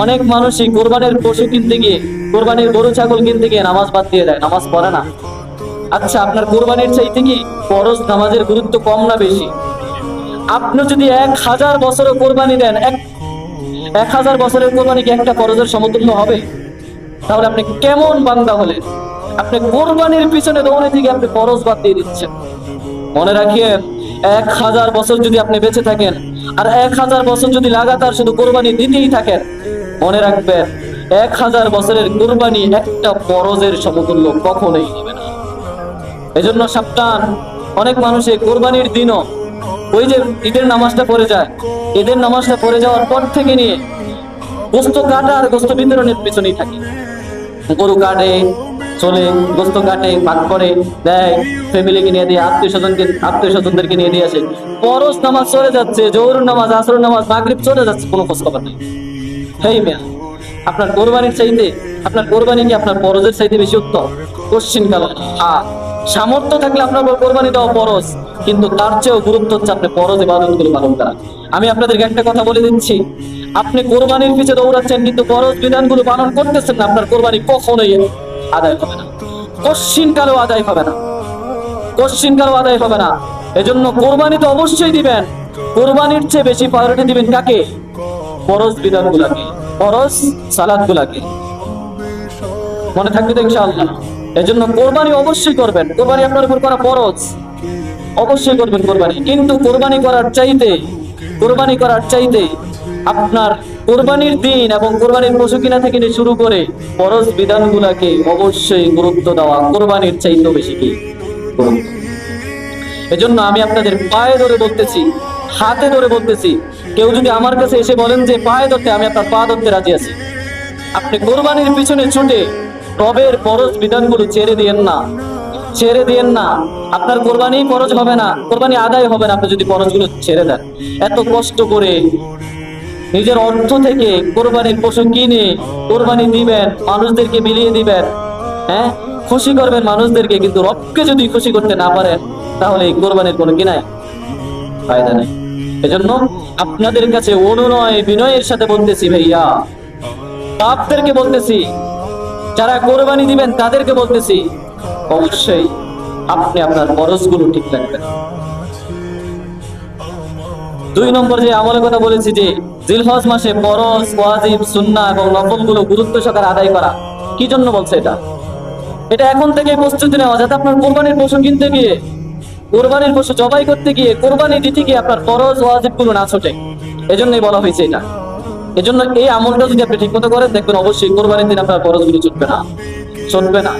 অনেক মানুষই কোরবানির পশু কিনতে গিয়ে, কোরবানির গরু ছাগল কিনতে গিয়ে নামাজ বাদ দিয়ে দেয়, নামাজ পড়ে না। আচ্ছা, আপনার কোরবানির চাইতে কি ফরজ নামাজের গুরুত্ব কম না বেশি? আপনি যদি 1000 বছরও কোরবানি দেন, 1000 বছরের কোরবানি কি একটা ফরজের সমতুল্য হবে? তাহলে আপনি কেমন বান্দা হলেন? আপনি কোরবানির পিছনে দৌড়ে থেকে আপনি ফরজ বাদ দিয়ে দিচ্ছেন। মনে রাখিয়েন, 1000 বছর যদি আপনি বেঁচে থাকেন আর 1000 বছর যদি লাগাতার শুধু কোরবানি দিতেই থাকেন, মনে রাখবেন 1000 বছরের কোরবানি একটা ফরজের সমতুল্য কখনোই হবে না। এজন্য সাবধান। অনেক মানুষ এই কোরবানির দিনও ওই যে ঈদের নামাজটা পড়ে যায়, ঈদের নামাজটা পড়ে যাওয়ার পর থেকে নিয়ে গোস্ত কাটা আর গোস্ত বিতরণের পিছনেই থাকে। গরু কাটে, চলে গোস্ত কাটে, ভাগ করে দেয়, ফ্যামিলিকে নিয়ে দিয়ে, আত্মীয় স্বজনদেরকে নিয়ে দিয়ে আসে। ফরজ নামাজ চলে যাচ্ছে, জোহর নামাজ, আসর নামাজ, মাগরিব চলে যাচ্ছে, কোনো খোঁজ খবর নেই। হেই মিয়া, আপনার কোরবানির চাইতে আপনার কোরবানি কি আপনার ফরজের চাইতে বেশি উত্তম? কোশ্চিন কাল। হ্যাঁ, সামর্থ্য থাকলে আপনার কোরবানি দেওয়া ফরজ, কিন্তু তার চেয়েও গুরুত্ব হচ্ছে আপনি ফরজ ইবাদতগুলো পালন করা। আমি আপনাদেরকে একটা কথা বলে দিচ্ছি, আপনি কোরবানির পিছে দৌড়াচ্ছেন কিন্তু ফরজ বিধানগুলো পালন করতেছেন না, আপনার কোরবানি কখনোই আদায় হবে না। কোশ্চিন কালেও আদায় হবে না, কোশ্চিন কালেও আদায় হবে না। এজন্য কোরবানি তো অবশ্যই দিবেন, কোরবানির চেয়ে বেশি প্রায়োরিটি দিবেন কাকে? ফরজ বিধানগুলোকে, ফরজ সালাতগুলোকে। মনে থাকবে তো ইনশাআল্লাহ? এজন্য কোরবানি অবশ্যই করবেন, কোরবানি আপনার উপর করা ফরজ, অবশ্যই করবেন কোরবানি। কিন্তু কোরবানি করার চাইতে আপনার কোরবানির দিন এবং কোরবানির পশু কিনা থেকে নিয়ে শুরু করে ফরজ বিধানগুলোকে অবশ্যই গুরুত্ব দেওয়া কোরবানির চাইতেও বেশি কি গুরুত্ব। এজন্য আমি আপনাদের পায়ে ধরে বলতেছি, হাতে ধরে বলতেছি, কেউ যদি আমার কাছে এসে বলেন যে পায়ে ধরতে, আমি আপনার পা ধরতে রাজি আছি। আপনি কোরবানির পিছনে ছুটে রবের ফরজ বিধানগুলো ছেড়ে দিয়েন না, ছেড়ে দিয়েন না। আপনার কোরবানি ফরজ হবে না, কোরবানি আদায় হবে না আপনি যদি ফরজগুলো ছেড়ে দেন। এত কষ্ট করে নিজের অর্থ থেকে কোরবানির পশু কিনে কোরবানি দিবেন, মানুষদেরকে বিলিয়ে দিবেন, হ্যাঁ, খুশি করবেন মানুষদেরকে, কিন্তু রবকে যদি খুশি করতে না পারেন তাহলে এই কোরবানির কোনো কিনাই ফায়দা নেই। এজন্য আপনাদের কাছে অনুনয় বিনয়ের সাথে বলতেছি, ভাইয়া বাপদেরকে বলতেছি, যারা কোরবানি দিবেন তাদেরকে বলতেছি, অবশ্যই আপনি আপনার ফরজগুলো ঠিক রাখবেন। 2 নম্বর যে আমলের কথা বলেছি, যে জিলহজ মাসে ফরজ, ওয়াজিব, সুন্নাহ এবং নফলগুলো গুরুত্ব সহকারে আদায় করা। কি জন্য বলছে এটা এখন থেকে প্রস্তুতি নেওয়া, যাতে আপনার কোরবানির পশু কিনতে গিয়ে, কোরবানির পশু জবাই করতে গিয়ে, কোরবানি দিতে গিয়ে আপনার ফরজ ওয়াজিব গুলো না ছোটে। এজন্যই বলা হয়েছে এটা। এজন্য এই আমলটা যদি আপনি ঠিক মতো করেন, দেখবেন অবশ্যই কোরবানির দিন আপনার ফরজগুলো ছুটবে না।